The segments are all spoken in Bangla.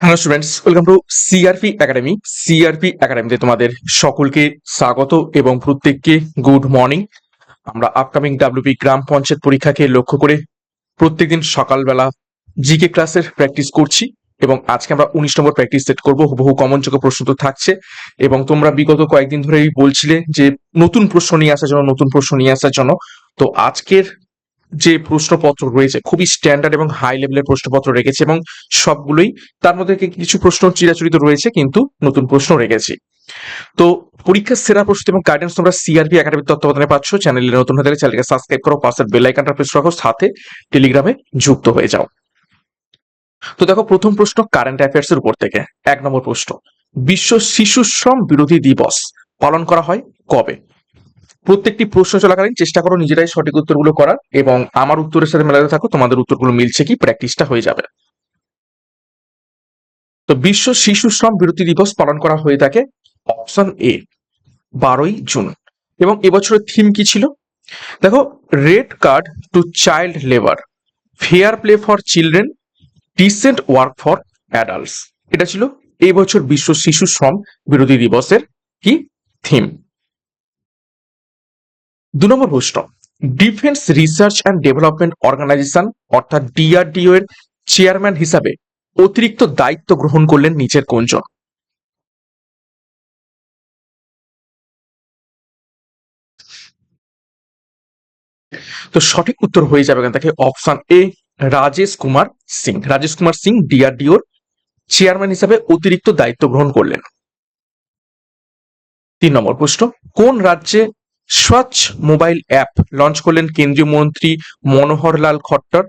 Hello students, welcome to CRP academy. CRP একাডেমিতে তোমাদের সকলকে স্বাগত এবং প্রত্যেককে গুড মর্নিং। আমরা আপকামিং ডাব্লিউপি গ্রাম পঞ্চায়েত পরীক্ষাকে লক্ষ্য করে প্রত্যেকদিন সকালবেলা জিকে ক্লাসের প্র্যাকটিস করছি এবং আজকে আমরা 19 নম্বর প্র্যাকটিস সেট করবো। বহু কমন যোগ্য প্রশ্ন তো থাকছে এবং তোমরা বিগত কয়েকদিন ধরেই বলছিলে যে নতুন প্রশ্ন নিয়ে আসার জন্য। তো আজকের যে প্রশ্নপত্র রয়েছে খুবই স্ট্যান্ডার্ড এবং হাই লেভেলের প্রশ্নপত্র রেখেছে এবং সবগুলোই, তার মধ্যে কিছু প্রশ্ন চিরাচরিত রয়েছে কিন্তু নতুন প্রশ্ন রেখেছি। তো পরীক্ষার সেরা প্রস্তুতি এবং গাইডেন্স তোমরা সিআরপি একাডেমির তত্ত্বাবধানে পাচ্ছ। চ্যানেলে নতুন হয়ে থাকলে চ্যানেলকে সাবস্ক্রাইব করো, পাশের বেল আইকনটা প্রেস রাখো, সাথে টেলিগ্রামে যুক্ত হয়ে যাও। তো দেখো, প্রথম প্রশ্ন কারেন্ট অ্যাফেয়ার্স এর উপর থেকে। 1 নম্বর প্রশ্ন, বিশ্ব শিশু শ্রম বিরোধী দিবস পালন করা হয় কবে? প্রত্যেকটি প্রশ্ন চলাকালীন চেষ্টা করো নিজেরাই সঠিক উত্তরগুলো করার এবং আমার উত্তরের সাথে মেলাতে থাকো, তোমাদের উত্তরগুলো মিলছে কি, প্র্যাকটিসটা হয়ে যাবে। তো বিশ্ব শিশু শ্রম বিরোধী দিবস পালন করা হয়ে থাকে অপশন এ 12ই জুন। এবং এবছরের থিম কি ছিল? দেখো, red card to child labour, fair play for children, decent work for adults. এটা ছিল এই বছর বিশ্ব শিশু শ্রম বিরোধী দিবসের কি থিম। 2 নম্বর প্রশ্ন, defence research and development organisation অর্থাৎ ডিআরডিও এর চেয়ারম্যান হিসাবে অতিরিক্ত দায়িত্ব গ্রহণ করলেন নিচের কোনজন? তো সঠিক উত্তর হয়ে যাবে এখান থেকে অপশন এ রাজেশ কুমার সিং। রাজেশ কুমার সিং ডিআরডিওর চেয়ারম্যান হিসাবে অতিরিক্ত দায়িত্ব গ্রহণ করলেন। 3 নম্বর প্রশ্ন, কোন রাজ্যে স্বচ্ছ মোবাইল অ্যাপ লঞ্চ করলেন কেন্দ্রীয় মন্ত্রী মনোহর লাল খট্টর?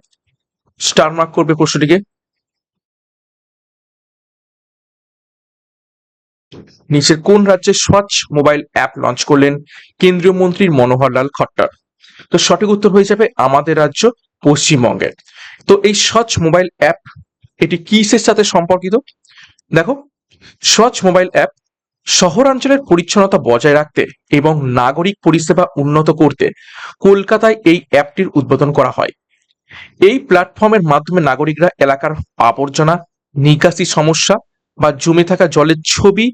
স্টার মার্ক করবে প্রশ্নটিকে। নিচের কোন রাজ্যে স্বচ্ছ মোবাইল অ্যাপ লঞ্চ করলেন কেন্দ্রীয় মন্ত্রী মনোহর লাল খট্টর? তো সঠিক উত্তর হয়ে যাবে আমাদের রাজ্য পশ্চিমবঙ্গের। তো এই স্বচ্ছ মোবাইল অ্যাপ এটি কিসের সাথে সম্পর্কিত? দেখো, স্বচ্ছ মোবাইল অ্যাপ শহরাঞ্চলের পরিচ্ছন্নতা বজায় রাখতে এবং নাগরিক পরিষেবা উন্নত করতে কলকাতায় এই অ্যাপটির উদ্বোধন করা হয়। এই প্ল্যাটফর্মের মাধ্যমে নাগরিকরা এলাকার আবর্জনা নিকাশি সমস্যা বা জমে থাকা জলের ছবি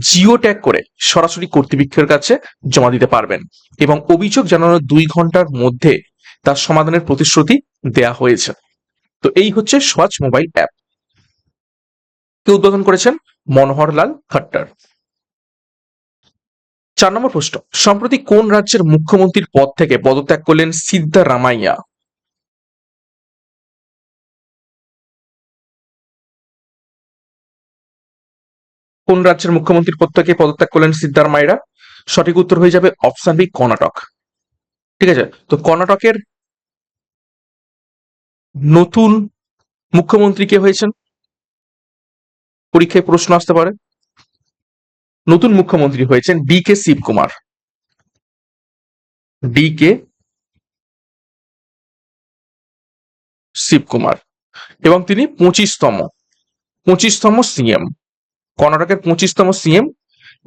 জিও ট্যাগ করে সরাসরি কর্তৃপক্ষের কাছে জমা দিতে পারবেন এবং অভিযোগ জানানোর 2 ঘন্টার মধ্যে তার সমাধানের প্রতিশ্রুতি দেয়া হয়েছে। তো এই হচ্ছে স্বচ্ছ মোবাইল অ্যাপ, কে উদ্বোধন করেছেন মনোহর লাল খট্টর। 4 নম্বর প্রশ্ন, সম্প্রতি কোন রাজ্যের মুখ্যমন্ত্রীর পদ থেকে পদত্যাগ করলেন সিদ্ধারামাইয়া? কোন রাজ্যের মুখ্যমন্ত্রীর পদ থেকে পদত্যাগ করলেন সিদ্ধারামাইয়া? সঠিক উত্তর হয়ে যাবে অপশন বি কর্ণাটক। ঠিক আছে, তো কর্ণাটকের নতুন মুখ্যমন্ত্রী কে হয়েছেন? পরীক্ষায় প্রশ্ন আসতে পারে। নতুন মুখ্যমন্ত্রী হয়েছেন ডি কে শিবকুমার। ডি কে শিবকুমার এবং তিনি 25তম সিএম। কর্ণাটকের 25তম সিএম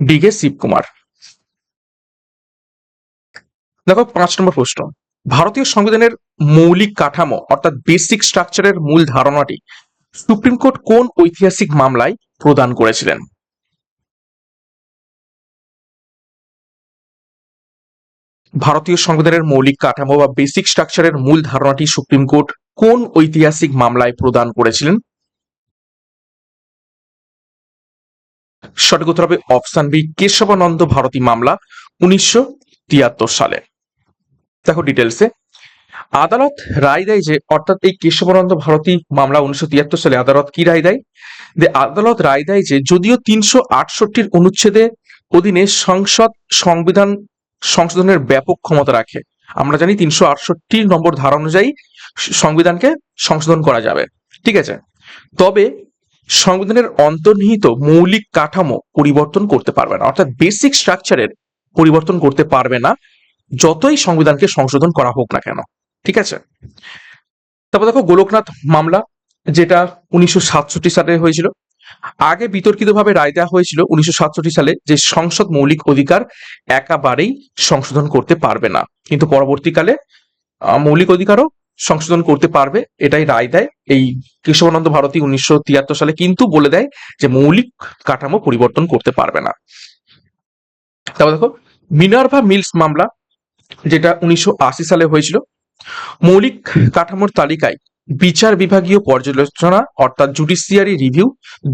ডি কে শিবকুমার। দেখো, 5 নম্বর প্রশ্ন, ভারতীয় সংবিধানের মৌলিক কাঠামো অর্থাৎ বেসিক স্ট্রাকচারের মূল ধারণাটি সুপ্রিম কোর্ট কোন ঐতিহাসিক মামলায় প্রদান করেছিলেন? ভারতীয় সংবিধানের মৌলিক কাঠামো বা বেসিক স্ট্রাকচারের মূল ধারণাটি সুপ্রিম কোর্ট কোন ঐতিহাসিক মামলায় প্রদান করেছিলেন? সঠিক উত্তর হবে অপশন বি কেশবানন্দ ভারতী মামলা 1973 সালে। দেখো ডিটেলসে, আদালত রায় দেয় যে, অর্থাৎ এই কেশবানন্দ ভারতী মামলা 1973 সালে আদালত কি রায় দেয়? আদালত রায় দেয় যে যদিও 368 অনুচ্ছেদে অধীনে সংসদ সংবিধান সংশোধনের ব্যাপক ক্ষমতা রাখে, আমরা জানি 368 নম্বর ধারা অনুযায়ী সংবিধানকে সংশোধন করা যাবে, ঠিক আছে, তবে সংবিধানের অন্তর্নিহিত মৌলিক কাঠামো পরিবর্তন করতে পারবে না, অর্থাৎ বেসিক স্ট্রাকচারের পরিবর্তন করতে পারবে না যতই সংবিধানকে সংশোধন করা হোক না কেন, ঠিক আছে। তারপর দেখো গোলকনাথ মামলা, যেটা 1967 সালে হয়েছিল। আগে বিতর্কিতভাবে রায় দেওয়া হয়েছিল 1967 সালে যে সংসদ মৌলিক অধিকার একেবারেই সংশোধন করতে পারবে না, কিন্তু পরবর্তীকালে মৌলিক অধিকারও সংশোধন করতে পারবে, এটাই রায় দেয় এই কেশবানন্দ ভারতী 1973 সালে, কিন্তু বলে দেয় যে মৌলিক কাঠামো পরিবর্তন করতে পারবে না। তারপর দেখো মিনার্ভা মিলস মামলা, যেটা 1980 সালে হয়েছিল। মৌলিক কাঠামোর তালিকায় বিচার বিভাগীয় পর্যালোচনা অর্থাৎ জুডিশিয়ারি রিভিউ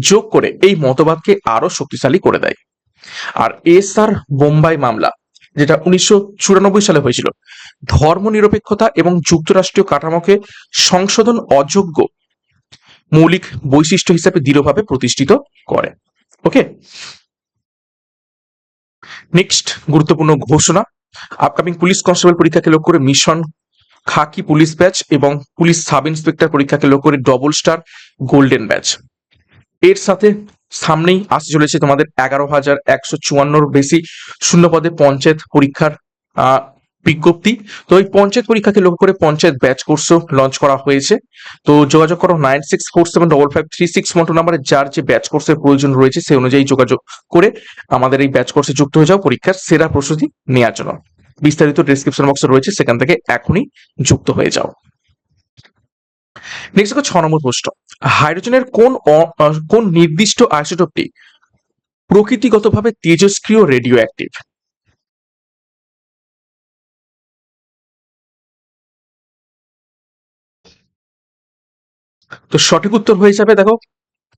যোগ করে এই মতবাদকে আরো শক্তিশালী করে দেয়। আর এসআর বোম্বাই মামলা, যেটা 1994 সালে হয়েছিল, ধর্মনিরপেক্ষতা এবং যুক্তরাষ্ট্রীয় কাঠামোকে সংশোধন অযোগ্য মৌলিক বৈশিষ্ট্য হিসেবে দৃঢ়ভাবে প্রতিষ্ঠিত করে। ওকে, নেক্সট গুরুত্বপূর্ণ ঘোষণা, আপকামিং পুলিশ কনস্টেবল পরীক্ষাকে লক্ষ্য করে মিশন খাকি পুলিশ ব্যাচ এবং পুলিশ সাব ইন্সপেক্টর পরীক্ষাকে লক্ষ্য করে ডবল স্টার গোল্ডেন ব্যাচ। এর সাথে সামনেই আসতে চলেছে তোমাদের 11,154 বেশি শূন্য পদে পঞ্চায়েত পরীক্ষার বিজ্ঞপ্তি। তো এই পঞ্চায়েত পরীক্ষাকে লক্ষ্য করে পঞ্চায়েত ব্যাচ কোর্সও লঞ্চ করা হয়েছে। তো যোগাযোগ করো 9647553612 নাম্বারে, যার যে ব্যাচ কোর্সের প্রয়োজন রয়েছে সেই অনুযায়ী যোগাযোগ করে আমাদের এই ব্যাচ কোর্সে যুক্ত হয়ে যাও পরীক্ষার সেরা প্রস্তুতি নেওয়ার জন্য। বিস্তারিত ডেসক্রিপশন বক্সে রয়েছে, সেখান থেকে এখনই যুক্ত হয়ে যাও। নেক্সট দেখো 6 নম্বর প্রশ্ন, হাইড্রোজেনের কোন নির্দিষ্ট আইসোটোপটি প্রকৃতিগতভাবে তেজস্ক্রিয় রেডিও অ্যাক্টিভ? তো সঠিক উত্তর হয়ে যাবে, দেখো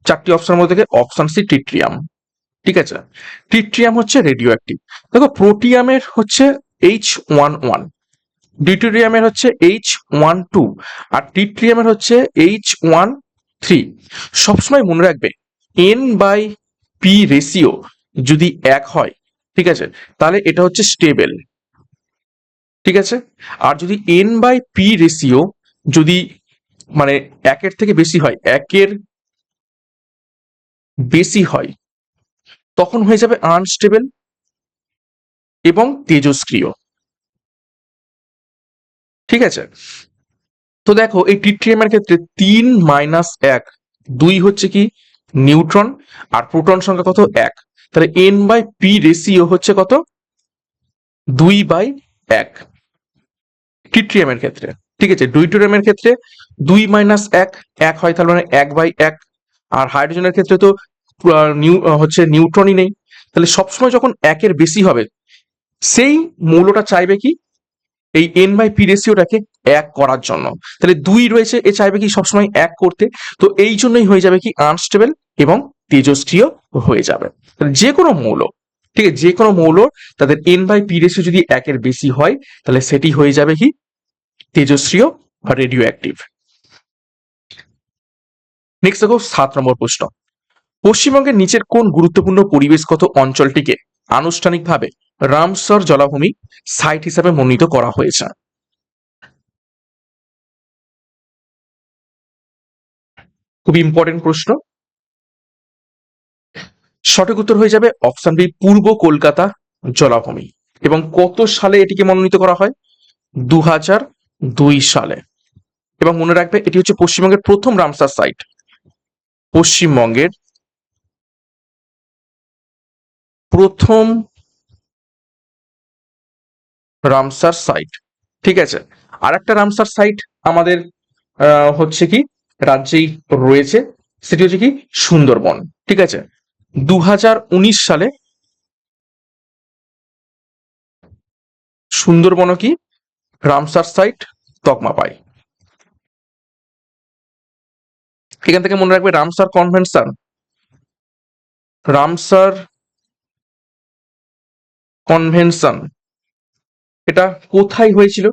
4টি অপশনের মধ্যে থেকে অপশন সি ট্রিটিয়াম। ঠিক আছে, ট্রিটিয়াম হচ্ছে রেডিও অ্যাক্টিভ। দেখো প্রোটিয়ামের হচ্ছে H11, ডিউটেরিয়ামের হচ্ছে H12 আর ট্রিটিয়ামের হচ্ছে H13। সবসময় মনে রাখবে N/P রেশিও যদি 1 হয়, ঠিক আছে, তাহলে এটা হচ্ছে স্টেবল। ঠিক আছে, আর যদি N/P রেশিও যদি মানে 1-এর থেকে বেশি হয়, 1-এর বেশি হয়, তখন হয়ে যাবে আনস্টেবল এবং তেজস্ক্রিয়। ঠিক আছে, তো দেখো এই ট্রিটিয়ামের ক্ষেত্রে 3-1, 2 হচ্ছে কি নিউট্রন, আর প্রোটন সংখ্যা কত 1, তাহলে N/P রেশিও হচ্ছে কত 2/1 ট্রিটিয়ামের ক্ষেত্রে। ঠিক আছে, ডুইটোরিয়ামের ক্ষেত্রে 2-1 1 হয়, তাহলে মানে 1/1। আর হাইড্রোজেনের ক্ষেত্রে তো হচ্ছে নিউট্রনই নেই, তাহলে সবসময় যখন 1-এর বেশি হবে সেই মৌলটা চাইবে কি এই N/P রেশিওটাকে 1 করার জন্য। তাহলে 2 রয়েছে, এ চাইবে কি সবসময় 1 করতে, তো এই জন্যই হয়ে যাবে কি আনস্টেবল এবং তেজস্ক্রিয় হয়ে যাবে। যে কোনো মৌল, ঠিক আছে, যে কোনো মৌল তাদের N/P রেশিও যদি 1-এর বেশি হয়, তাহলে সেটি হয়ে যাবে কি তেজস্ক্রিয় বা রেডিও অ্যাক্টিভ। নেক্সট দেখো 7 নম্বর প্রশ্ন, পশ্চিমবঙ্গের নিচের কোন গুরুত্বপূর্ণ পরিবেশগত অঞ্চলটিকে আনুষ্ঠানিকভাবে রামসর জলাভূমি সাইট হিসাবে মনোনীত করা হয়েছে? খুব ইম্পর্টেন্ট প্রশ্ন। সঠিক উত্তর হয়ে যাবে অপশন বি, পূর্ব কলকাতা জলাভূমি। এবং কত সালে এটিকে মনোনীত করা হয়? 2002 সালে। এবং মনে রাখবে এটি হচ্ছে পশ্চিমবঙ্গের প্রথম রামসার সাইট, পশ্চিমবঙ্গের প্রথম রামসার সাইট। ঠিক আছে, আর একটা রামসার সাইট আমাদের হচ্ছে কি রাজ্যেই রয়েছে, সেটি হচ্ছে কি সুন্দরবন। ঠিক আছে, 2019 সালে সুন্দরবনও কি রামসার সাইট তকমা পায়। এখান থেকে মনে রাখবে রামসার কনভেনশন, রামসার কনভেনশন এটা কোথায় হয়েছিল?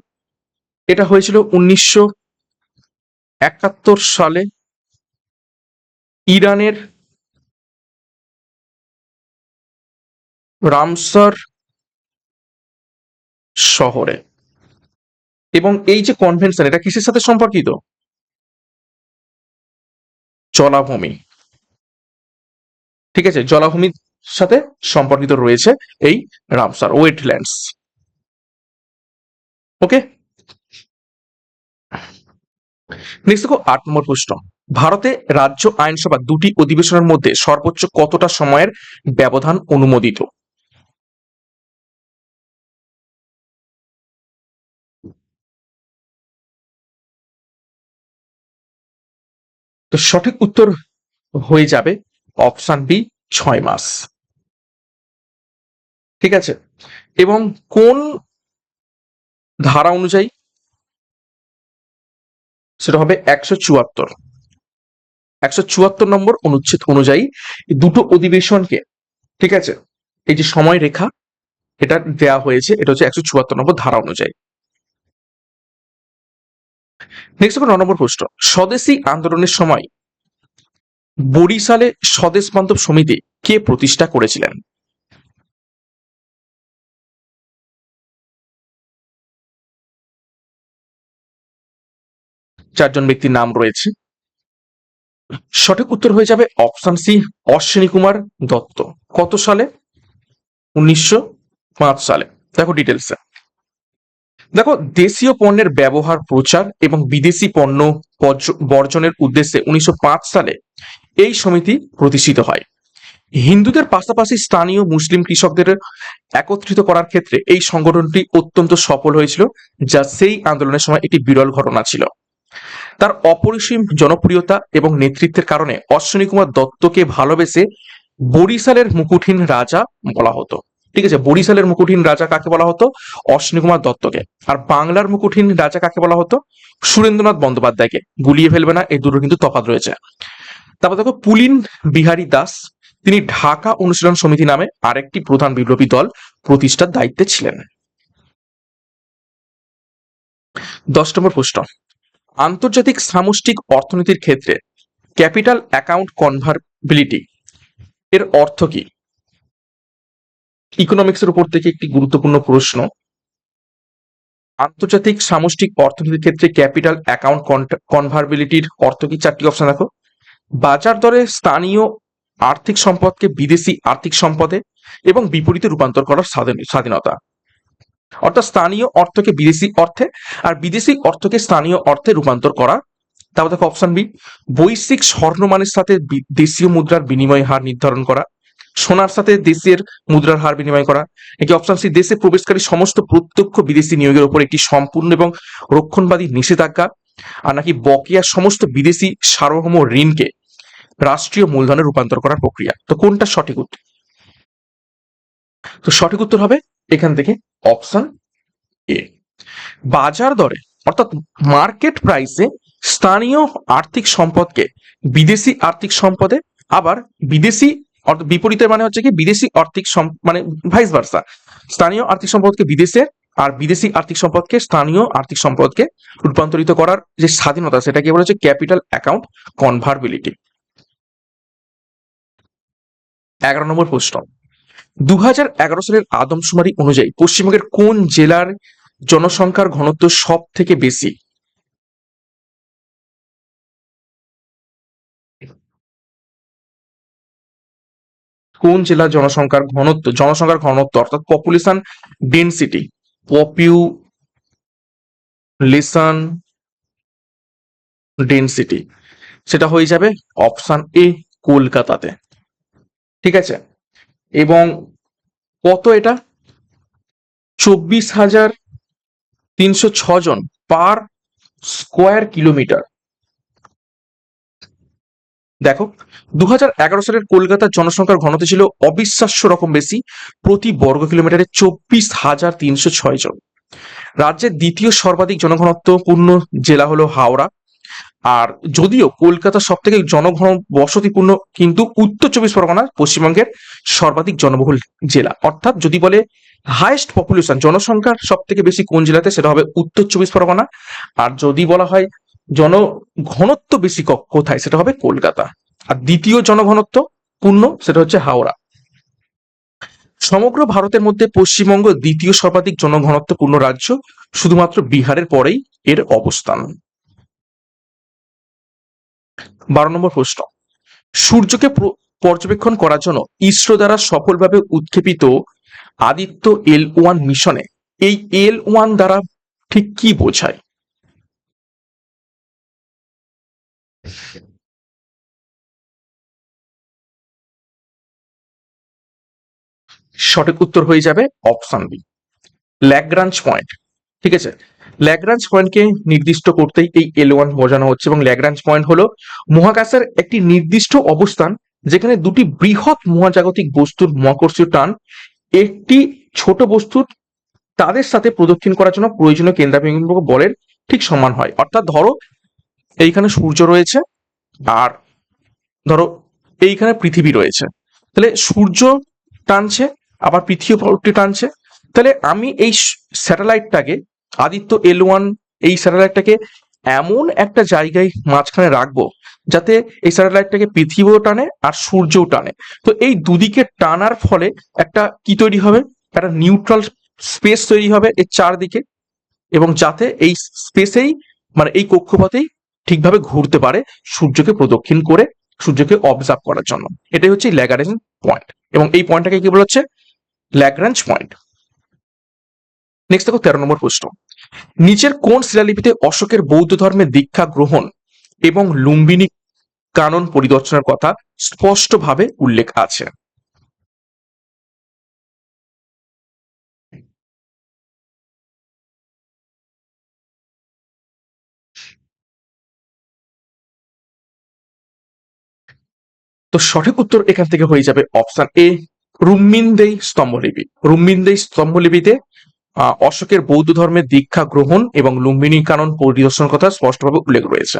এটা হয়েছিল 1971 সালে ইরানের রামসার শহরে। এবং এই যে কনভেনশন, এটা কিসের সাথে সম্পর্কিত? জলাভূমি। ঠিক আছে, জলাভূমির সাথে সম্পর্কিত রয়েছে এই রামসার ওয়েটল্যান্ডস। ওকে, নেক্সট দেখো 8 নম্বর প্রশ্ন, ভারতে রাজ্য আইনসভা দুটি অধিবেশনের মধ্যে সর্বোচ্চ কতটা সময়ের ব্যবধান অনুমোদিত? তো সঠিক উত্তর হয়ে যাবে অপশন বি, 6 মাস। ঠিক আছে, এবং কোন ধারা অনুযায়ী? সেটা হবে 174। 174 নম্বর অনুচ্ছেদ অনুযায়ী দুটো অধিবেশনকে, ঠিক আছে, এই যে সময় রেখা এটা দেয়া হয়েছে, এটা হচ্ছে 174 নম্বর ধারা অনুযায়ী। নেক্সট হবে 9 নম্বর প্রশ্ন। স্বদেশী আন্দোলনের সময় বরিশালে স্বদেশ বান্ধব সমিতি কে প্রতিষ্ঠা করেছিলেন? চারজন ব্যক্তির নাম রয়েছে। সঠিক উত্তর হয়ে যাবে অপশন সি, অশ্বিনী কুমার দত্ত। কত সালে? 1905 সালে। দেখো ডিটেলসে, দেখো দেশীয় পণ্যের ব্যবহার প্রচার এবং বিদেশি পণ্য বর্জনের উদ্দেশ্যে 1905 সালে এই সমিতি প্রতিষ্ঠিত হয়। হিন্দুদের পাশাপাশি স্থানীয় মুসলিম কৃষকদের একত্রিত করার ক্ষেত্রে এই সংগঠনটি অত্যন্ত সফল হয়েছিল, যা সেই আন্দোলনের সময় একটি বিরল ঘটনা ছিল। তার অপরিসীম জনপ্রিয়তা এবং নেতৃত্বের কারণে অশ্বিনী কুমার দত্তকে ভালোবেসে বরিশালের মুকুটহীন রাজা বলা হতো। ঠিক আছে, বরিশালের মুকুটহীন রাজা কাকে বলা হতো? অশ্বিনী কুমার দত্তকে। আর বাংলার মুকুটহীন রাজা কাকে বলা হতো? সুরেন্দ্রনাথ বন্দ্যোপাধ্যায়কে। গুলিয়ে ফেলবে না, এই দুটো কিন্তু তফাৎ রয়েছে। তারপর দেখো পুলিন বিহারী দাস, তিনি ঢাকা অনুশীলন সমিতি নামে আরেকটি প্রধান বিপ্লবী দল প্রতিষ্ঠার দায়িত্বে ছিলেন। 10 নম্বর প্রশ্ন। আন্তর্জাতিক সামষ্টিক অর্থনীতির ক্ষেত্রে ক্যাপিটাল অ্যাকাউন্ট কনভার্টিবিলিটি এর অর্থ কি? ইকোনমিক্সের উপর থেকে একটি গুরুত্বপূর্ণ প্রশ্ন। আন্তর্জাতিক সামষ্টিক অর্থনীতির ক্ষেত্রে ক্যাপিটাল অ্যাকাউন্ট কনভার্টিবিলিটির অর্থ কি? 4টি অপশন দেখো। বাজার দরে স্থানীয় আর্থিক সম্পদকে বিদেশি আর্থিক সম্পদে এবং বিপরীতে রূপান্তর করার স্বাধীনতা, অর্থাৎ স্থানীয় অর্থকে বিদেশি অর্থে আর বিদেশি অর্থকে স্থানীয় অর্থে রূপান্তর করা। তারপর দেখো অপশন বি, বৈশ্বিক স্বর্ণমানের সাথে দেশীয় মুদ্রার বিনিময় হার নির্ধারণ করা, সোনার সাথে দেশের মুদ্রার হার বিনিময় করা। নাকি অপশন সি, দেশে প্রবেশকারী সমস্ত প্রত্যক্ষ বিদেশি নিয়োগের উপর একটি সম্পূর্ণ এবং রক্ষণবাদী নিষেধাজ্ঞা। আর নাকি বকেয়া সমস্ত বিদেশি সার্বভৌম ঋণকে রাষ্ট্রীয় মূলধনে রূপান্তর করার প্রক্রিয়া। তো কোনটা সঠিক উত্তর? তো সঠিক উত্তর হবে এখান থেকে অপশন এ, বাজার দরে অর্থাৎ মার্কেট প্রাইসে স্থানীয় আর্থিক সম্পদকে বিদেশি আর্থিক সম্পদে, আবার বিদেশি বিপরীতের মানে হচ্ছে কি বিদেশি আর্থিক মানে ভাইস ভার্সা, স্থানীয় আর্থিক সম্পদকে বিদেশে আর বিদেশি আর্থিক সম্পদকে স্থানীয় আর্থিক সম্পদকে রূপান্তরিত করার যে স্বাধীনতা, সেটাকে বলা হচ্ছে ক্যাপিটাল অ্যাকাউন্ট কনভার্টিবিলিটি। 11 নম্বর প্রশ্ন। 2011 সালের আদমশুমারি অনুযায়ী পশ্চিমবঙ্গের কোন জেলার জনসংখ্যার ঘনত্ব সব থেকে বেশি? কোন জেলার জনসংখ্যার ঘনত্ব অর্থাৎ পপুলেশন ডেন্সিটি, পপুলেশন ডেন্সিটি, সেটা হয়ে যাবে অপশন এ, কলকাতাতে। ঠিক আছে, এবং কত এটা? 24,306 জন পার স্কোয়ার কিলোমিটার। দেখো 2011 সালের কলকাতার জনসংখ্যার ঘনত্ব ছিল অবিশ্বাস্য রকম বেশি, প্রতি বর্গ কিলোমিটারে 24,306 জন। রাজ্যের দ্বিতীয় সর্বাধিক জনঘনত্বপূর্ণ জেলা হলো হাওড়া। আর যদিও কলকাতা সব থেকে জনঘন বসতিপূর্ণ, কিন্তু উত্তর 24 পরগনা পশ্চিমবঙ্গের সর্বাধিক জনবহুল জেলা। অর্থাৎ যদি বলে হাইয়েস্ট পপুলেশন জনসংখ্যার সব থেকে বেশি কোন জেলাতে, সেটা হবে উত্তর 24 পরগনা। আর যদি বলা হয় জনঘনত্ব বেশি কোথায়, সেটা হবে কলকাতা। আর দ্বিতীয় জনঘনত্ব পূর্ণ সেটা হচ্ছে হাওড়া। সমগ্র ভারতের মধ্যে পশ্চিমবঙ্গ দ্বিতীয় সর্বাধিক জনঘনত্বপূর্ণ রাজ্য, শুধুমাত্র বিহারের পরেই এর অবস্থান। 12 নম্বর প্রশ্ন। সূর্যকে পর্যবেক্ষণ করার জন্য ইসরো দ্বারা সফলভাবে উৎক্ষেপিত আদিত্য L1 মিশনে এই L1 দ্বারা ঠিক কি বোঝায়? সঠিক উত্তর হয়ে যাবে অপশন বি, ল্যাগ্রাঞ্জ পয়েন্ট। ঠিক আছে, ল্যাগ্রাঞ্জ পয়েন্টকে নির্দিষ্ট করতেই এই L1 বোঝানো হচ্ছে, এবং ল্যাগ্রাঞ্জ পয়েন্ট হলো মহাকাশের একটি নির্দিষ্ট অবস্থান যেখানে দুটি বৃহৎ মহাজাগতিক বস্তুর মহাকর্ষীয় টান একটি ছোট বস্তুর তাদের সাথে প্রদক্ষিণ করার জন্য প্রয়োজনীয় কেন্দ্রাভিমুখ বলের ঠিক সমান হয়। অর্থাৎ ধরো এইখানে সূর্য রয়েছে, আর ধরো এইখানে পৃথিবী রয়েছে, তাহলে সূর্য টানছে আবার পৃথিবী টানছে, তাহলে আমি এই স্যাটেলাইটটাকে, আদিত্য L1, এই স্যাটেলাইটটাকে এমন একটা জায়গায় মাঝখানে রাখবো যাতে এই স্যাটেলাইটটাকে পৃথিবীও টানে আর সূর্যও টানে। তো এই দুদিকে টানার ফলে একটা কি তৈরি হবে, একটা নিউট্রাল স্পেস তৈরি হবে এর চারদিকে, এবং যাতে এই স্পেসেই মানে এই কক্ষপথেই ঠিকভাবে ঘুরতে পারে সূর্যকে প্রদক্ষিণ করে, সূর্যকে অবজার্ভ করার জন্য। এটাই হচ্ছে ল্যাগ্রাঞ্জ পয়েন্ট, এবং এই পয়েন্টটাকে কি বলা হচ্ছে, ল্যাগ্রাঞ্জ পয়েন্ট। নেক্সট দেখো 13 নম্বর প্রশ্ন, নিচের কোন শিলালিপিতে অশোকের বৌদ্ধ ধর্মের দীক্ষা গ্রহণ এবং লুম্বিনী কানন পরিদর্শনের কথা স্পষ্টভাবে উল্লেখ আছে? তো সঠিক উত্তর এখান থেকে হয়ে যাবে অপশন এ, রুম্মিনদেই স্তম্ভলিপি। রুম্মিনদেই স্তম্ভলিপিতে অশোকের বৌদ্ধ ধর্মের দীক্ষা গ্রহণ এবং লুম্বিনী কানন পরিদর্শনের কথা স্পষ্টভাবে উল্লেখ রয়েছে।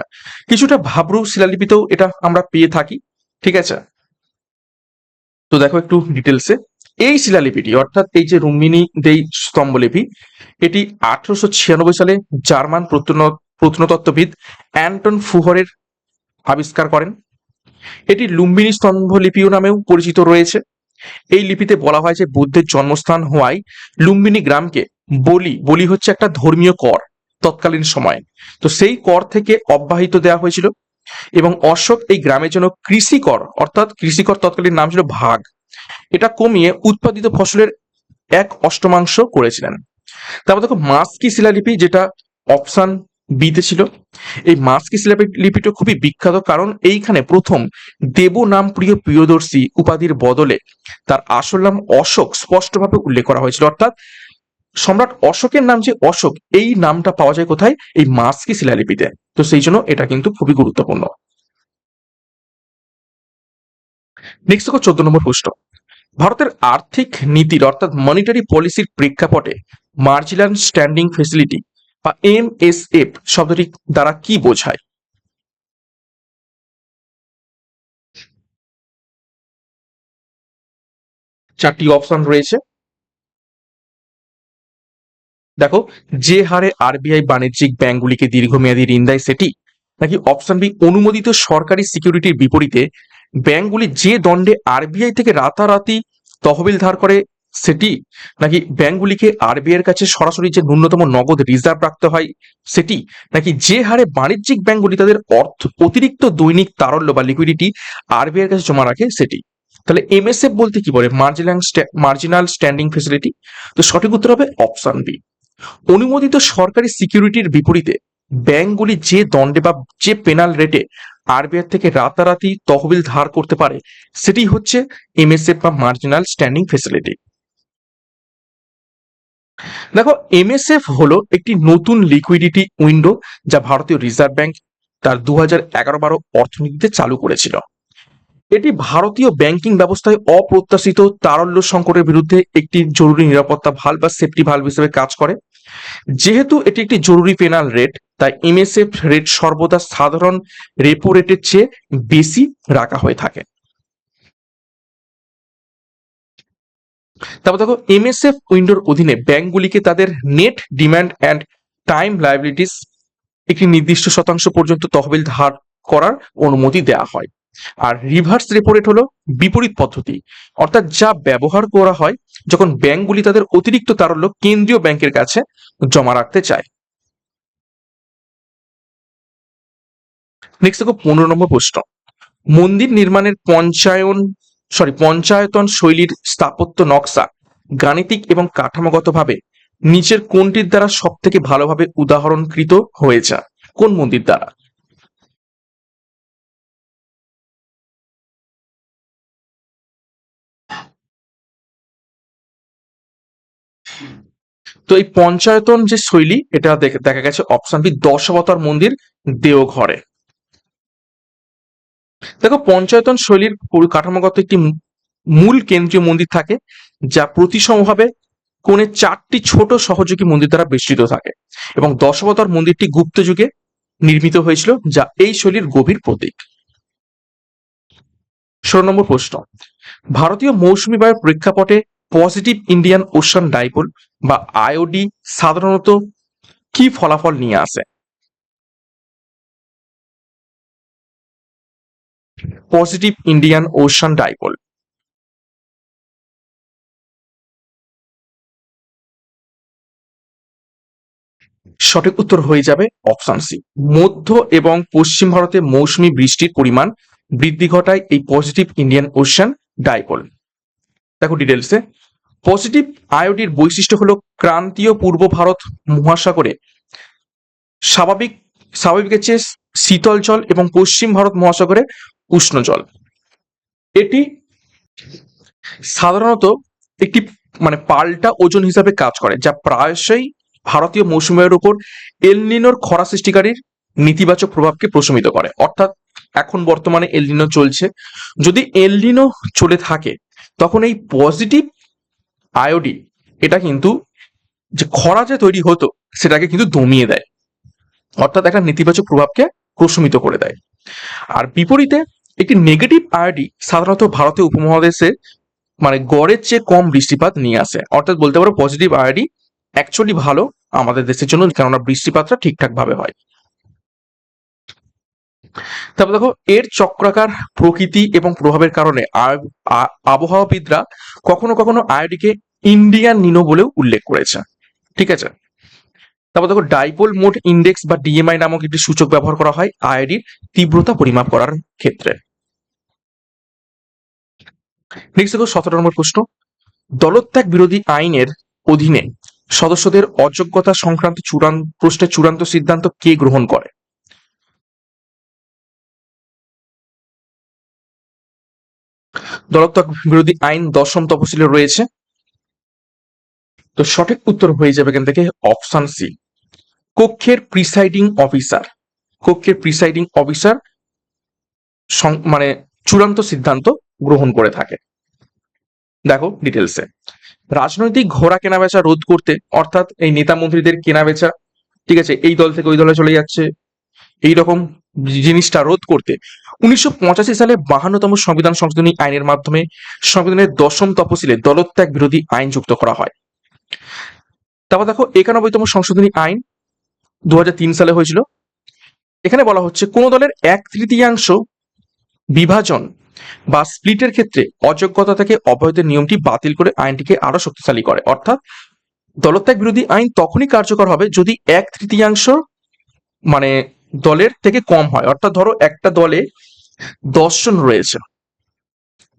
কিছুটা ভাবরু শিলালিপিতেও এটা আমরা পেয়ে থাকি, ঠিক আছে। তো দেখো একটু ডিটেলসে, এই শিলালিপিটি অর্থাৎ এই যে রুম্মিনী দেই স্তম্ভলিপি, এটি 1896 সালে জার্মান প্রত্নতত্ত্ববিদ অ্যান্টন ফুহরের আবিষ্কার করেন। এটি লুম্বিনী স্তম্ভলিপিও নামেও পরিচিত রয়েছে। এই লিপিতে বলা হয় যে বুদ্ধের জন্মস্থান হওয়ায় লুম্বিনী গ্রামকে বলি, বলি হচ্ছে একটা ধর্মীয় কর তৎকালীন সময়ে, তো সেই কর থেকে অব্যাহতি দেওয়া হয়েছিল, এবং অশোক এই গ্রামের জন্য কৃষিকর, অর্থাৎ কৃষিকর তৎকালীন নাম ছিল ভাগ, এটা কমিয়ে উৎপাদিত ফসলের 1/8 করেছিলেন। তারপর দেখো মাস্কি শিলালিপি, যেটা অপশন বিতে ছিল। এই মাস্কি শিলালিপিটা খুবই বিখ্যাত, কারণ এইখানে প্রথম দেব নাম প্রিয় প্রিয়দর্শী উপাধির বদলে তার আসল নাম অশোক স্পষ্টভাবে উল্লেখ করা হয়েছিল। অর্থাৎ সম্রাট অশোকের নাম যে অশোক, এই নামটা পাওয়া যায় কোথায়, এই মাস্কি শিলালিপিতে। তো সেই জন্য এটা কিন্তু খুবই গুরুত্বপূর্ণ। নেক্সট দেখো 14 নম্বর প্রশ্ন, ভারতের আর্থিক নীতির অর্থাৎ মনিটারি পলিসির প্রেক্ষাপটে মার্জিনাল স্ট্যান্ডিং ফেসিলিটি বা MSF শব্দটি দ্বারা কি বোঝায়? চারটি অপশন রয়েছে, দেখো, যে হারে আরবিআই বাণিজ্যিক ব্যাংকগুলিকে দীর্ঘমেয়াদী ঋণ দেয় সেটি, নাকি অপশন বি, অনুমোদিত সরকারি সিকিউরিটির বিপরীতে ব্যাংকগুলি যে দণ্ডে আরবিআই থেকে রাতারাতি তহবিল ধার করে সেটি, নাকি ব্যাংকগুলিকে আরবিআই এর কাছে সরাসরি যে ন্যূনতম নগদ রিজার্ভ রাখতে হয় সেটি, নাকি যে হারে বাণিজ্যিক ব্যাংকগুলি তাদের অতিরিক্ত দৈনিক তারল্য বা লিকুইডিটি আরবিআই এর কাছে জমা রাখে সেটি। তাহলে MSF বলতে কি বলে, মার্জিনাল স্ট্যান্ডিং ফেসিলিটি। তো সঠিক উত্তর হবে অপশন বি, অনুমোদিত সরকারি সিকিউরিটির বিপরীতে ব্যাংকগুলি যে দণ্ডে বা যে পেনাল রেটে আরবিআই থেকে রাতারাতি তহবিল ধার করতে পারে সেটি হচ্ছে MSF বা মার্জিনাল স্ট্যান্ডিং ফেসিলিটি। দেখো, MSF হলো একটি নতুন লিকুইডিটি উইন্ডো যা ভারতীয় রিজার্ভ ব্যাংক তার 2011-12 অর্থনীতিতে চালু করেছিল। এটি ভারতীয় ব্যাংকিং ব্যবস্থায় অপ্রত্যাশিত তারল্য সংকটের বিরুদ্ধে একটি জরুরি নিরাপত্তা ভাল্ব বা সেফটি ভাল্ব হিসেবে কাজ করে। যেহেতু এটি একটি জরুরি পেনাল রেট, তাই MSF রেট সর্বদা সাধারণ রেপো রেটের চেয়ে বেশি রাখা হয়ে থাকে। তারপর দেখো, MSF উইন্ডোর অধীনে ব্যাংকগুলিকে তাদের net demand and time liabilities একটি নির্দিষ্ট শতাংশ পর্যন্ত তহবিল ধার করার অনুমতি দেওয়া হয়। আর রিভার্স রেপো রেট হলো বিপরীত পদ্ধতি, অর্থাৎ যা ব্যবহার করা হয় যখন ব্যাংকগুলি তাদের অতিরিক্ত তারল্য কেন্দ্রীয় ব্যাংকের কাছে জমা রাখতে চায়। নেক্সট দেখো 15 নম্বর প্রশ্ন, মন্দির নির্মাণের পঞ্চায়তন শৈলীর স্থাপত্য নকশা গাণিতিক এবং কাঠামোগতভাবে নিচের কোনটির দ্বারা সব থেকে ভালোভাবে উদাহরণকৃত হয়েছে? কোন মন্দির দ্বারা? তো এই পঞ্চায়তন যে শৈলী, এটা দেখা গেছে অপশন বি দশাবতার মন্দির, দেওঘরে। দেখো, পঞ্চায়তন শৈলীর পরিকাঠামোগত একটি মূল কেন্দ্রীয় মন্দির থাকে, যা প্রতিসমভাবে কোণে 4টি ছোট সহযোগী মন্দির দ্বারা বেষ্টিত থাকে, এবং দশাবতার মন্দিরটি গুপ্ত যুগে নির্মিত হয়েছিল, যা এই শৈলীর গভীর প্রতীক। 16 নম্বর প্রশ্ন, ভারতীয় মৌসুমী বায়ুর প্রেক্ষাপটে পজিটিভ ইন্ডিয়ান ওশান ডাইপোল বা আইওডি সাধারণত কি ফলাফল নিয়ে আসে? Positive Indian ocean dipole. সঠিক উত্তর হয়ে যাবে অপশন সি, মধ্য এবং পশ্চিম ভারতে মৌসুমী বৃষ্টির পরিমাণ বৃদ্ধি ঘটায় এই পজিটিভ ইন্ডিয়ান ওশান ডাইপোল। দেখো ডিটেলসে, পজিটিভ আইওডির বৈশিষ্ট্য হলো ক্রান্তীয় পূর্ব ভারত মহাসাগরে স্বাভাবিক স্বাভাবিকের চেয়ে শীতল জল এবং পশ্চিম ভারত মহাসাগরে উষ্ণ জল। এটি সাধারণত একটি পাল্টা ওজন হিসাবে কাজ করে, যা প্রায়শই ভারতীয় মৌসুমী বায়ুর উপর এলনিনোর খরা সৃষ্টিকারীর নেতিবাচক প্রভাবকে প্রশমিত করে। অর্থাৎ এখন বর্তমানে এলনিনো চলছে, যদি এলনিনো চলে থাকে তখন এই পজিটিভ আয়োডি এটা কিন্তু যে খরা যে তৈরি হতো সেটাকে কিন্তু দমিয়ে দেয়, অর্থাৎ একটা নেতিবাচক প্রভাবকে প্রশমিত করে দেয়। আর বিপরীতে একটি নেগেটিভ আয়োডি সাধারণত ভারতীয় উপমহাদেশে গড়ের চেয়ে কম বৃষ্টিপাত নিয়ে আসে। অর্থাৎ বলতে পারো পজিটিভ আয়োডি অ্যাকচুয়ালি ভালো আমাদের দেশের জন্য, কেননা বৃষ্টিপাতটা ঠিকঠাক ভাবে হয়। তারপর দেখো, এর চক্রাকার প্রকৃতি এবং প্রভাবের কারণে আবহাওয়াবিদরা কখনো কখনো আয়োডিকে ইন্ডিয়ান নিনো বলেও উল্লেখ করেছে। ঠিক আছে, তারপর দেখো, ডাইপোল মোড ইন্ডেক্স বা ডিএমআই নামক একটি সূচক ব্যবহার করা হয় আয়োডির তীব্রতা পরিমাপ করার ক্ষেত্রে। নেক্সট দেখো 17 নম্বর প্রশ্ন, দলত্যাগ বিরোধী আইনের অধীনে সদস্যদের অযোগ্যতা সংক্রান্ত প্রশ্নের চূড়ান্ত সিদ্ধান্ত কে গ্রহণ করে? দলত্যাগ বিরোধী আইন 10ম তফসিলে রয়েছে। তো সঠিক উত্তর হয়ে যাবে এখান থেকে অপশন সি, কক্ষের প্রিসাইডিং অফিসার। কক্ষের প্রিসাইডিং অফিসার চূড়ান্ত সিদ্ধান্ত গ্রহণ করে থাকে। দেখো ডিটেলসে, রাজনৈতিক ঘোড়া কেনাবেচা রোধ করতে, অর্থাৎ এই নেতা মন্ত্রীদের কেনাবেচা, ঠিক আছে, এই দল থেকে ওই দলে চলে যাচ্ছে, এইরকম জিনিসটা রোধ করতে 1985 সালে 52তম সংবিধান সংশোধনী আইনের মাধ্যমে সংবিধানের 10ম তফসিলে দলত্যাগ বিরোধী আইন যুক্ত করা হয়। তারপর দেখো, 91তম সংশোধনী আইন 2003 সালে হয়েছিল। এখানে বলা হচ্ছে কোন দলের 1/3 বিভাজন বা স্প্লিটের ক্ষেত্রে অযোগ্যতা থেকে অবৈধের নিয়মটি বাতিল করে আইনটিকে আরো শক্তিশালী করে। অর্থাৎ দলত্যাগ বিরোধী আইন তখনই কার্যকর হবে যদি 1/3 দলের থেকে কম হয়। অর্থাৎ ধরো একটা দলে 10 জন রয়েছে,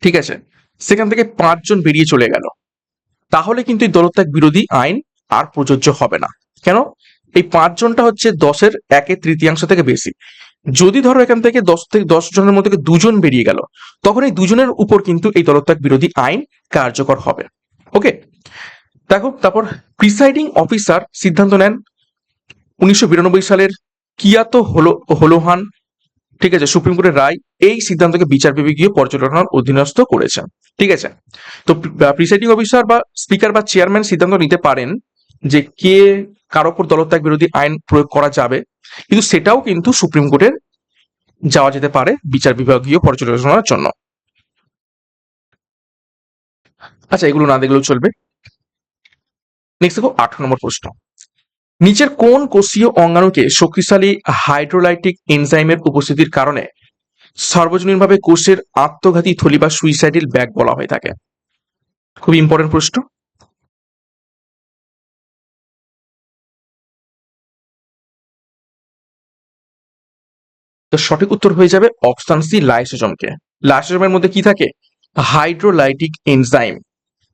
ঠিক আছে, সেখান থেকে 5 জন বেরিয়ে চলে গেল, তাহলে কিন্তু এই দলত্যাগ বিরোধী আইন আর প্রযোজ্য হবে না। কেন? এই 5 জনটা হচ্ছে 10-এর 1/3 থেকে বেশি। যদি ধরো এখান থেকে 10 জনের মধ্যে 2 জন বেরিয়ে গেল, তখন এই 2 জনের উপর কিন্তু এই দলত্যাগ বিরোধী আইন কার্যকর হবে। ওকে, দেখো, তারপর প্রিসাইডিং অফিসার সিদ্ধান্ত নেন 1992 সালের কিয়াতো হলোহান, ঠিক আছে, সুপ্রিম কোর্টের রায় এই সিদ্ধান্তকে বিচার বিভাগীয় পর্যালোচনার অধীনস্থ করেছে। ঠিক আছে, তো প্রিসাইডিং অফিসার বা স্পিকার বা চেয়ারম্যান সিদ্ধান্ত নিতে পারেন যে কার ওপর দলত্যাগ বিরোধী আইন প্রয়োগ করা যাবে, কিন্তু সেটাও কিন্তু সুপ্রিম কোর্টের যাওয়া যেতে পারে বিচার বিভাগীয় পর্যালোচনার জন্য। আচ্ছা, এগুলো না দেখলেও চলবে। নেক্সট দেখো 18 নম্বর প্রশ্ন, নিচের কোন কোষীয় অঙ্গাণুকে শক্তিশালী হাইড্রোলাইটিক এনজাইমের উপস্থিতির কারণে সার্বজনীনভাবে কোষের আত্মঘাতী থলি বা সুইসাইডাল ব্যাগ বলা হয়ে থাকে? খুব ইম্পর্টেন্ট প্রশ্ন। তো সঠিক উত্তর হয়ে যাবে অপশন সি, লাইসোজোমকে। লাইসোজোমের মধ্যে কি থাকে? Hydrolytic enzyme.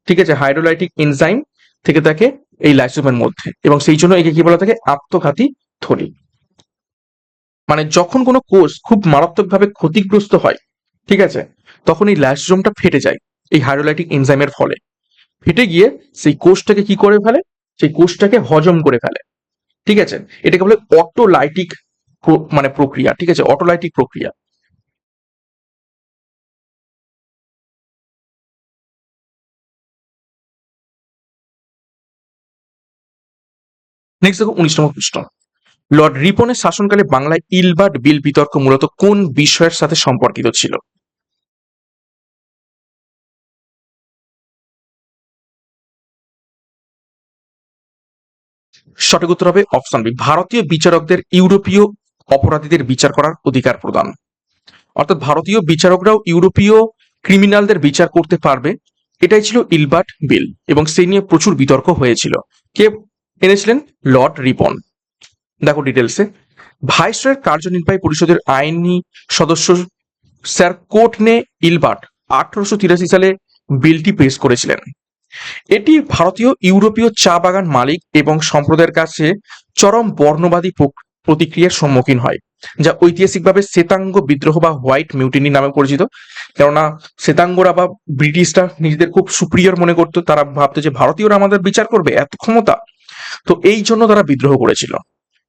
ঠিক আছে, হাইড্রোলাইটিক এনজাইম থেকে থাকে এই লাইসোজোমের মধ্যে, এবং সেই জন্য একে কি বলা থাকে? আত্মঘাতী থলি। যখন কোনো কোষ খুব মারাত্মকভাবে ক্ষতিগ্রস্ত হয়, ঠিক আছে, তখন এই লাইসোজোমটা ফেটে যায় এই হাইড্রোলাইটিক এনজাইমের ফলে। ফেটে গিয়ে সেই কোষটাকে কি করে ফেলে? সেই কোষটাকে হজম করে ফেলে। ঠিক আছে, এটাকে বলে অটোলাইটিক মানে প্রক্রিয়া। ঠিক আছে, অটোলাইটিক প্রক্রিয়া। নেক্সট দেখো 19 নম্বর প্রশ্ন। লর্ড রিপনের শাসনকালে বাংলায় ইলবার্ট বিল বিতর্ক মূলত কোন বিষয়ের সাথে সম্পর্কিত ছিল? সঠিক উত্তর হবে অপশন বি, ভারতীয় বিচারকদের ইউরোপীয় অপরাধীদের বিচার করার অধিকার প্রদান। অর্থাৎ ভারতীয় বিচারকরাও ইউরোপীয় ক্রিমিনালদের বিচার করতে পারবে, এটাই ছিল ইলবার্ট বিল, এবং সেই নিয়ে প্রচুর বিতর্ক হয়েছিল। কে এনেছিলেন? লর্ড রিপন। দেখো ডিটেলসে, ভাইসরয়ের কার্যনির্বাহী পরিষদের আইনি সদস্য স্যার কোর্টনে ইলবার্ট 1883 সালে বিলটি পেশ করেছিলেন। এটি ভারতীয় ইউরোপীয় চা বাগান মালিক এবং সম্প্রদায়ের কাছে চরম বর্ণবাদী প্রতিক্রিয়ার সম্মুখীন হয়, যা ঐতিহাসিকভাবে শ্বেতাঙ্গ বিদ্রোহ বা হোয়াইট মিউটিনি নামে পরিচিত। কেননা শ্বেতাঙ্গরা বা ব্রিটিশরা নিজেদের খুব সুপ্রিয়র মনে করতো, তারা ভাবতো যে ভারতীয়রা আমাদের বিচার করবে, এত ক্ষমতা। তো এই জন্য তারা বিদ্রোহ করেছিল।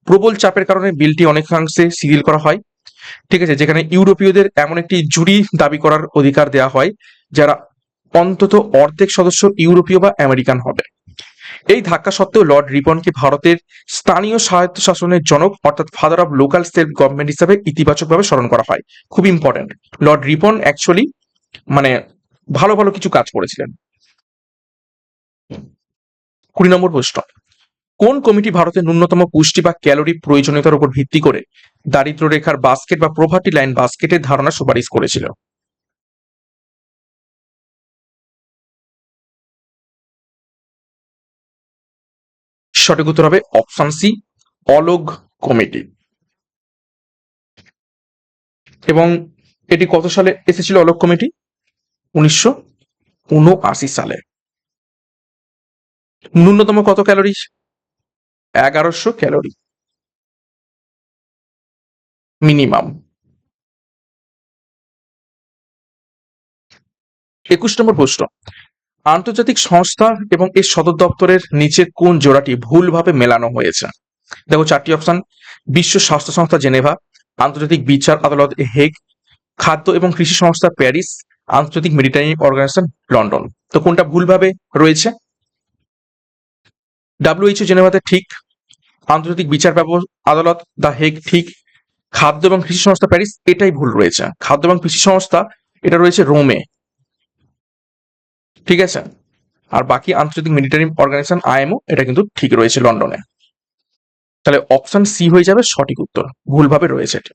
প্রবল চাপের কারণে বিলটি অনেকাংশে শিথিল করা হয়। ঠিক আছে, যেখানে ইউরোপীয়দের এমন একটি জুরি দাবি করার অধিকার দেওয়া হয় যারা অন্তত অর্ধেক সদস্য ইউরোপীয় বা আমেরিকান হবে। এই ধাক্কা সত্ত্বেও লর্ড রিপনকে ভারতের স্থানীয় স্বায়ত্তশাসনের জনক অর্থাৎ father of local self government হিসাবে ইতিবাচকভাবে স্মরণ করা হয়। খুব ইম্পর্টেন্ট, লর্ড রিপন অ্যাকচুয়ালি মানে ভালো ভালো কিছু কাজ করেছিলেন। 20 নম্বর প্রশ্ন। কোন কমিটি ভারতের ন্যূনতম পুষ্টি বা ক্যালোরি প্রয়োজনীয়তার উপর ভিত্তি করে দারিদ্র্য রেখার বাস্কেট বা প্রভার্টি লাইন বাস্কেটের ধারণা সুপারিশ করেছিল? সঠিক উত্তর হবে অপশন সি, অলোগ কমিটি। এবং এটি কত সালে এসেছিল অলোক কমিটি? 1979 সালে। ন্যূনতম কত ক্যালোরি? 1100 calorie minimum. 21 নম্বর প্রশ্ন। আন্তর্জাতিক সংস্থা এবং এর সদর দপ্তরের নিচে কোন জোড়াটি ভুলভাবে মেলানো হয়েছে? দেখো চারটি অপশন: বিশ্ব স্বাস্থ্য সংস্থা জেনেভা, আন্তর্জাতিক বিচার আদালত হেগ, খাদ্য এবং কৃষি সংস্থা প্যারিস, আন্তর্জাতিক মেরিটাইম অর্গানাইজেশন লন্ডন। তো কোনটা ভুলভাবে রয়েছে? ডাব্লিউএইচও জেনেভাতে ঠিক, আন্তর্জাতিক বিচার আদালত দ্য হেগ ঠিক, খাদ্য এবং কৃষি সংস্থা প্যারিস এটাই ভুল রয়েছে। খাদ্য এবং কৃষি সংস্থা এটা রয়েছে রোমে। ঠিক আছে, আর বাকি আন্তর্জাতিক মেরিটাইম অর্গানাইজেশন আইএমও এটা কিন্তু ঠিক রয়েছে লন্ডনে। তাহলে অপশন সি হয়ে যাবে সঠিক উত্তর, ভুলভাবে রয়েছে এটা।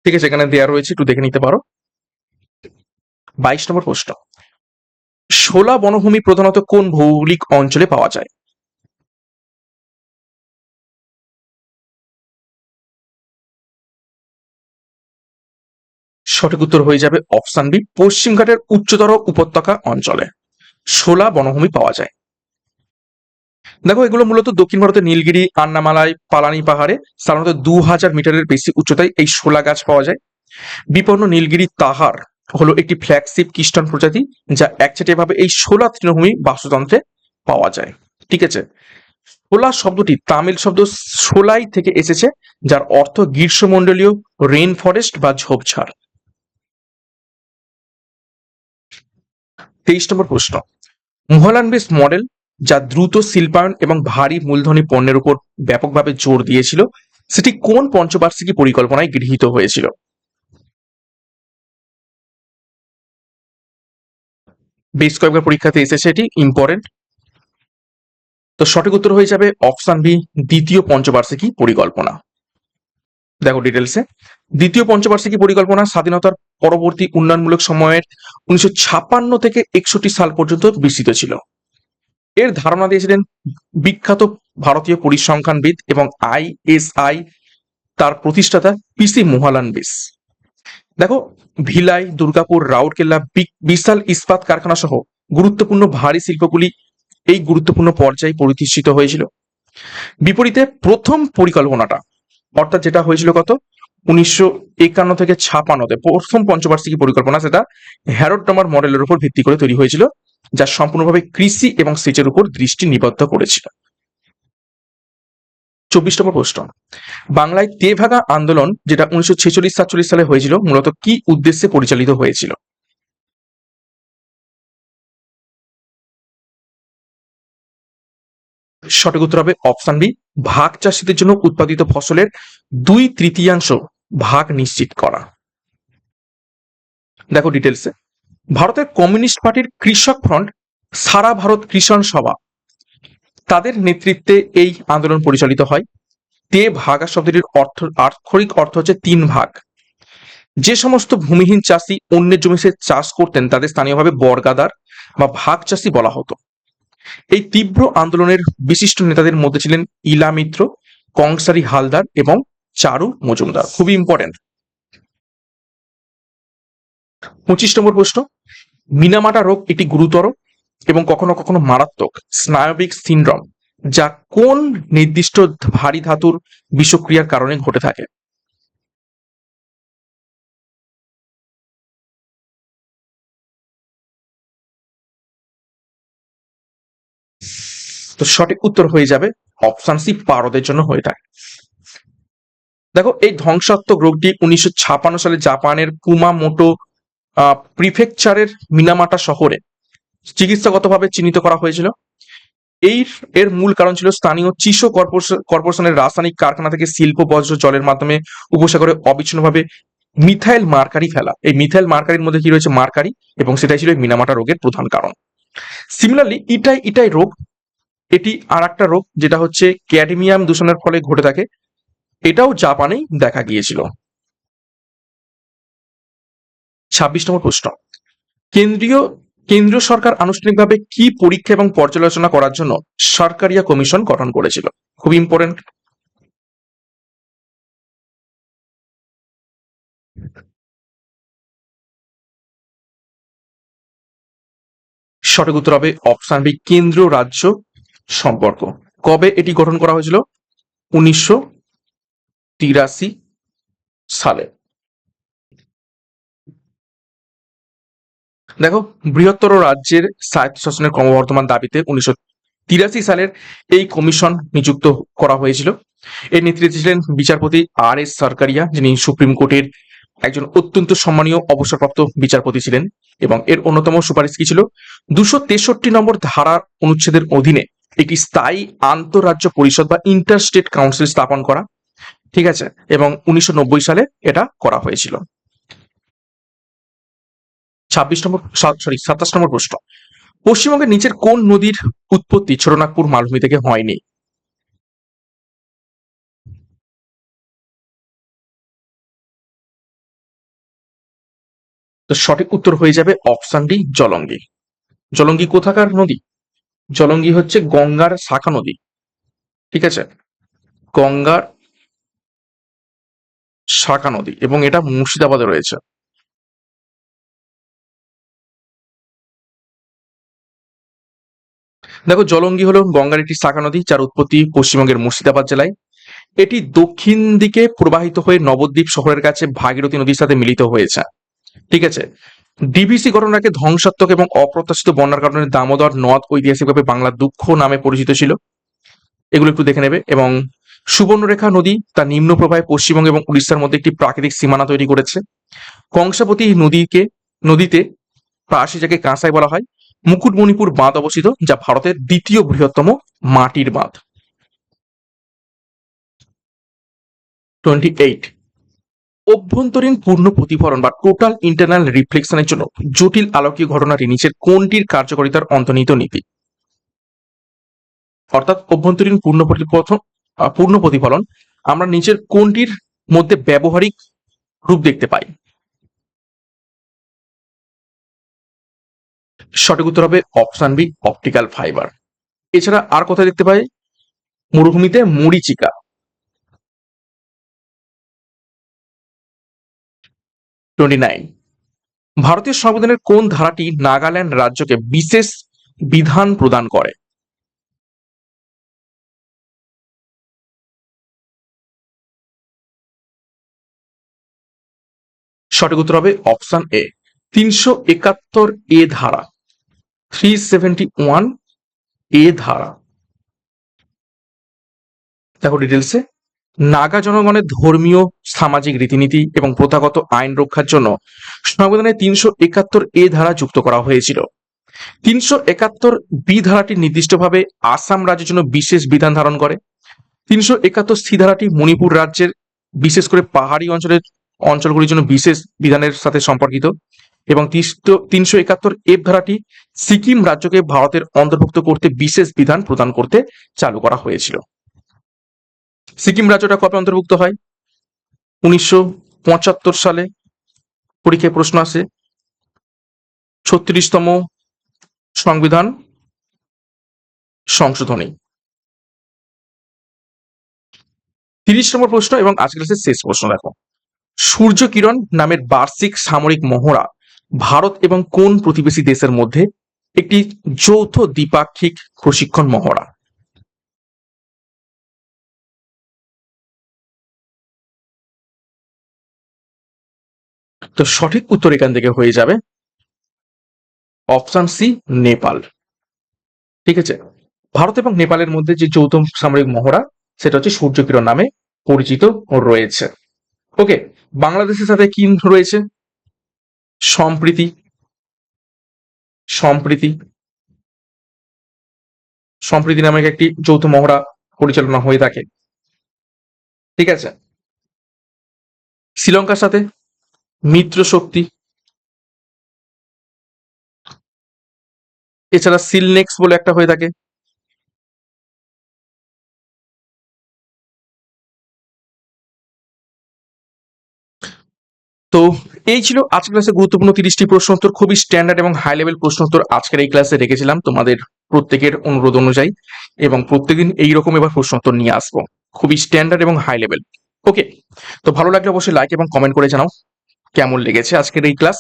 ঠিক আছে, এখানে দেওয়া রয়েছে, একটু দেখে নিতে পারো। 22 নম্বর প্রশ্ন। শোলা বনভূমি প্রধানত কোন ভৌগোলিক অঞ্চলে পাওয়া যায়? সঠিক উত্তর হয়ে যাবে অপশন বি, পশ্চিমঘাটের উচ্চতর উপত্যকা অঞ্চলে শোলা বনভূমি পাওয়া যায়। দেখো এগুলো মূলত দক্ষিণ ভারতের নীলগিরি, আন্নামালাই, পালানি পাহাড়ে সাধারণত 2000 মিটারের বেশি উচ্চতায় এই শোলা গাছ পাওয়া যায়। বিপন্ন নীলগিরি তাহার হলো একটি ফ্ল্যাগশিপ খ্রিস্টান প্রজাতি, যা একচেটিয়াভাবে এই শোলা তৃণভূমি বাস্তুতন্ত্রে পাওয়া যায়। ঠিক আছে, শোলা শব্দটি তামিল শব্দ শোলাই থেকে এসেছে, যার অর্থ গ্রীষ্মমণ্ডলীয় রেইন ফরেস্ট বা ঝোপঝাড়। 23 নম্বর প্রশ্ন। মোহলান বেস মডেল, যা দ্রুত শিল্পায়ন এবং ভারী মূলধনী পণ্যের উপর ব্যাপকভাবে জোর দিয়েছিল, সেটি কোন পঞ্চবার্ষিকী পরিকল্পনায় গৃহীত হয়েছিল? বেশ কয়েকবার পরীক্ষাতে এসেছে, এটি ইম্পর্টেন্ট। তো সঠিক উত্তর হয়ে যাবে অপশন বি, দ্বিতীয় পঞ্চবার্ষিকী পরিকল্পনা। দেখো ডিটেলসে, দ্বিতীয় পঞ্চবার্ষিকী পরিকল্পনা স্বাধীনতার পরবর্তী উন্নয়নমূলক সময়ের 1956 থেকে 61 সাল পর্যন্ত বিস্তৃত ছিল। এর ধারণা দিয়েছিলেন বিখ্যাত ভারতীয় পরিসংখ্যানবিদ এবং আইএসআই তার প্রতিষ্ঠাতা পিসি মোহলানবিস। দেখো ভিলাই, দুর্গাপুর, রাউরকেল্লা বিশাল ইস্পাত কারখানা সহ গুরুত্বপূর্ণ ভারী শিল্পগুলি এই গুরুত্বপূর্ণ পর্যায়ে প্রতিষ্ঠিত হয়েছিল। বিপরীতে প্রথম পরিকল্পনাটা, অর্থাৎ যেটা হয়েছিল কত 1951 থেকে 56, প্রথম পঞ্চবার্ষিকী পরিকল্পনা, সেটা হ্যারোড টমার মডেলের উপর ভিত্তি করে তৈরি হয়েছিল, যা সম্পূর্ণভাবে কৃষি এবং সেচের উপর দৃষ্টি নিবদ্ধ করেছিল। 24 নম্বর প্রশ্ন, বাংলায় তেভাগা আন্দোলন যেটা 1946-47 সালে হয়েছিল মূলত কি উদ্দেশ্যে পরিচালিত হয়েছিল? সঠিক উত্তর হবে অপশন বি, ভাগ চাষীদের জন্য উৎপাদিত ফসলের 2/3 ভাগ নিশ্চিত করা। দেখো ডিটেলসে, ভারতের কমিউনিস্ট পার্টির কৃষক ফ্রন্ট, সারা ভারত কৃষক সভা, তাদের নেতৃত্বে এই আন্দোলন পরিচালিত হয়। তে ভাগা শব্দটির অর্থ, আক্ষরিক অর্থ হচ্ছে 3 ভাগ। যে সমস্ত ভূমিহীন চাষী অন্যের জমিতে চাষ করতেন তাদের স্থানীয়ভাবে বর্গাদার বা ভাগ চাষী বলা হতো। এই তীব্র আন্দোলনের বিশিষ্ট নেতাদের মধ্যে ছিলেন ইলা মিত্র, কংসারী হালদার এবং চারু মজুমদার। খুবই ইম্পর্টেন্ট। 25 নম্বর প্রশ্ন, মিনামাটা রোগ এটি গুরুতর এবং কখনো কখনো মারাত্মক স্নায়বিক সিনড্রোম, যা কোন নির্দিষ্ট ভারী ধাতুর বিষক্রিয়ার কারণে ঘটে থাকে? তো সঠিক উত্তর হয়ে যাবে অপশন সি, পারদের জন্য হয়ে থাকে। দেখো এই ধ্বংসাত্মক রোগটি 1956 সালে জাপানের কুমামোটো প্রিফেকচারের মিনামাটা শহরে চিকিৎসাগতভাবে চিহ্নিত করা হয়েছিল। এর মূল কারণ ছিল স্থানীয় চিশো কর্পোরেশনের রাসায়নিক কারখানা থেকে শিল্প বর্জ্য জলের মাধ্যমে উপসাগরে অবিচ্ছিন্নভাবে মিথাইল মার্কারি ফেলা। এই মিথাইল মার্কারির মধ্যে কি রয়েছে? মার্কারি, এবং সেটাই ছিল মিনামাটা রোগের প্রধান কারণ। সিমিলারলি ইটাই ইটাই রোগ, এটি আর একটা রোগ যেটা হচ্ছে ক্যাডমিয়াম দূষণের ফলে ঘটে থাকে, এটাও জাপানেই দেখা গিয়েছিল। 26 নম্বর প্রশ্ন, কেন্দ্রীয় কেন্দ্রীয় সরকার আনুষ্ঠানিকভাবে কি পরীক্ষা এবং পর্যালোচনা করার জন্য সরকারিয়া কমিশন গঠন করেছিল? খুব ইম্পর্টেন্ট। সঠিক উত্তর হবে অপশন বি, কেন্দ্র রাজ্য সম্পর্ক। কবে এটি গঠন করা হয়েছিল? 1983 সালে। দেখো, বৃহত্তর রাজ্যের স্বায়ত্তশাসনের ক্রমবর্ধমান দাবিতে 1983 সালের এই কমিশন নিযুক্ত করা হয়েছিল। এর নেতৃত্বে ছিলেন বিচারপতি আর এস সরকারিয়া, যিনি সুপ্রিম কোর্টের একজন অত্যন্ত সম্মানীয় অবসরপ্রাপ্ত বিচারপতি ছিলেন। এবং এর অন্যতম সুপারিশ কি ছিল? 263 নম্বর ধারা অনুচ্ছেদের অধীনে একটি স্থায়ী আন্তঃরাজ্য পরিষদ বা ইন্টার স্টেট কাউন্সিল স্থাপন করা। ঠিক আছে, এবং 1990 সালে এটা করা হয়েছিল। 27 নম্বর প্রশ্ন, পশ্চিমবঙ্গের নিচের কোন নদীর উৎপত্তি ছোটনাগপুর মালভূমি থেকে হয়নি? তো সঠিক উত্তর হয়ে যাবে অপশন ডি, জলঙ্গি। জলঙ্গি কোথাকার নদী? জলঙ্গি হচ্ছে গঙ্গার শাখা নদী। ঠিক আছে, গঙ্গার শাখা নদী, এবং এটা মুর্শিদাবাদে রয়েছে। দেখো, জলঙ্গি হলো গঙ্গার একটি শাখা নদী যার উৎপত্তি পশ্চিমবঙ্গের মুর্শিদাবাদ জেলায়। এটি দক্ষিণ দিকে প্রবাহিত হয়ে নবদ্বীপ শহরের কাছে ভাগীরথী নদীর সাথে মিলিত হয়েছে। ঠিক আছে, ডিভিসি গঠনের আগে ধ্বংসাত্মক এবং অপ্রত্যাশিত বন্যার কারণে দামোদর নদ ঐতিহাসিকভাবে বাংলার দুঃখ নামে পরিচিত ছিল। এগুলো একটু দেখে নেবে। এবং সুবর্ণরেখা নদী তার নিম্ন প্রবাহে পশ্চিমবঙ্গ এবং উড়িষ্যার মধ্যে একটি প্রাকৃতিক সীমানা তৈরি করেছে। কংসাবতী নদীতে পাশে যাকে কাঁসাই বলা হয়। মুকুটমণিপুর বাঁধ অবস্থিত, যা ভারতের দ্বিতীয় বৃহত্তম মাটির বাঁধ। 28, অভ্যন্তরীণ পূর্ণ প্রতিফলন বা টোটাল ইন্টারনাল রিফ্লেকশনের জন্য জটিল আলোকীয় ঘটনাটি নিচের কোনটির কার্যকারিতার অন্তর্নিহিত নীতি? অর্থাৎ অভ্যন্তরীণ পূর্ণ প্রতিফলন আমরা নিচের কোনটির মধ্যে ব্যবহারিক রূপ দেখতে পাই? সঠিক উত্তর হবে অপশন বি, অপটিক্যাল ফাইবার। এছাড়া আর কোথায় দেখতে পাই? মরুভূমিতে মরীচিকা। 29, ভারতীয় সংবিধানের কোন ধারাটি নাগাল্যান্ড রাজ্যকে বিশেষ বিধান প্রদান করে? সঠিক উত্তর হবে অপশন এ, 371 এ ধারা। 371 ধারা। দেখো ডিটেলসে, নাগা জনগণের ধর্মীয় সামাজিক রীতিনীতি এবং প্রথাগত আইন রক্ষার জন্য সংবিধানে 371 ধারা যুক্ত করা হয়েছিল। 371 ধারাটি নির্দিষ্টভাবে আসাম রাজ্যের জন্য বিশেষ বিধান ধারণ করে। 371 ধারাটি মণিপুর রাজ্যের বিশেষ করে পাহাড়ি অঞ্চলগুলির জন্য বিশেষ বিধানের সাথে সম্পর্কিত এবং 371 ধারাটি সিকিম রাজ্যকে ভারতের অন্তর্ভুক্ত করতে বিশেষ বিধান প্রদান করতে চালু করা হয়েছিল। সিকিম রাজ্যটা কবে অন্তর্ভুক্ত হয়? 1975 সালে। পরীক্ষায় প্রশ্ন আসে 36তম সংবিধান সংশোধনী। 30 নম্বর প্রশ্ন এবং আজকের ক্লাসের শেষ প্রশ্ন দেখো, সূর্য কিরণ নামের বার্ষিক সামরিক মহড়া ভারত এবং কোন প্রতিবেশী দেশের মধ্যে একটি যৌথ দ্বিপাক্ষিক প্রশিক্ষণ মহড়া? তো সঠিক উত্তর এখান থেকে হয়ে যাবে অপশন সি, নেপাল। ঠিক আছে, ভারত এবং নেপালের মধ্যে যে যৌথ সামরিক মহড়া সেটা হচ্ছে সূর্য কিরণ নামে পরিচিত রয়েছে। ওকে, বাংলাদেশের সাথে কি রয়েছে? সম্প্রীতি। সম্প্রীতি সম্প্রীতি নামে একটি যৌথ মহড়া পরিচালনা হয়ে থাকে। ঠিক আছে, শ্রীলঙ্কার সাথে মিত্র শক্তি, এছাড়া সিলনেক্স বলে একটা হয়ে থাকে। তো এই ছিল আজকের ক্লাসে গুরুত্বপূর্ণ 30টি প্রশ্ন উত্তর। খুবই স্ট্যান্ডার্ড এবং হাই লেভেল প্রশ্ন উত্তর আজকের এই ক্লাসে রেখেছিলাম তোমাদের প্রত্যেকের অনুরোধ অনুযায়ী, এবং প্রত্যেকদিন এইরকম এবার প্রশ্ন উত্তর নিয়ে আসবো, খুবই স্ট্যান্ডার্ড এবং হাই লেভেল। ওকে, তো ভালো লাগলে অবশ্যই লাইক এবং কমেন্ট করে জানাও কেমন লেগেছে আজকের এই ক্লাস,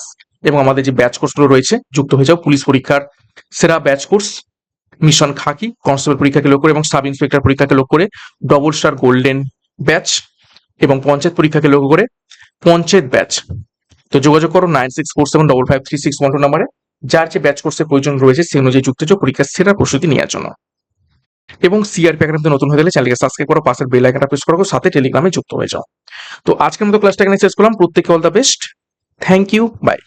এবং আমাদের যে ব্যাচ কোর্সগুলো রয়েছে যুক্ত হয়ে যাও। পুলিশ পরীক্ষার সেরা ব্যাচ কোর্স, মিশন খাকি, কনস্টেবল পরীক্ষাকে লক্ষ্য করে এবং সাব ইন্সপেক্টর পরীক্ষাকে লক্ষ্য করে ডবল স্টার গোল্ডেন ব্যাচ, এবং পঞ্চায়েত পরীক্ষাকে লক্ষ্য করে পঞ্চায়েত ব্যাচ। তো যোগাযোগ করো 9647553612 নাম্বারে। যার যে ব্যাচ কোর্সের প্রয়োজন রয়েছে সেই অনুযায়ী যুক্ত হও পরীক্ষার সেরা প্রস্তুতি নেওয়ার জন্য। এবং সিআরপি একাডেমিতে নতুন হয়ে গেলে চ্যানেলকে সাবস্ক্রাইব করো, পাশের বেল আইকনটা প্রেস করো, সাথে টেলিগ্রামে যুক্ত হয়ে যাও। তো আজকের মতো ক্লাসটা এখানে শেষ করলাম। প্রত্যেককে all the best, thank you, by.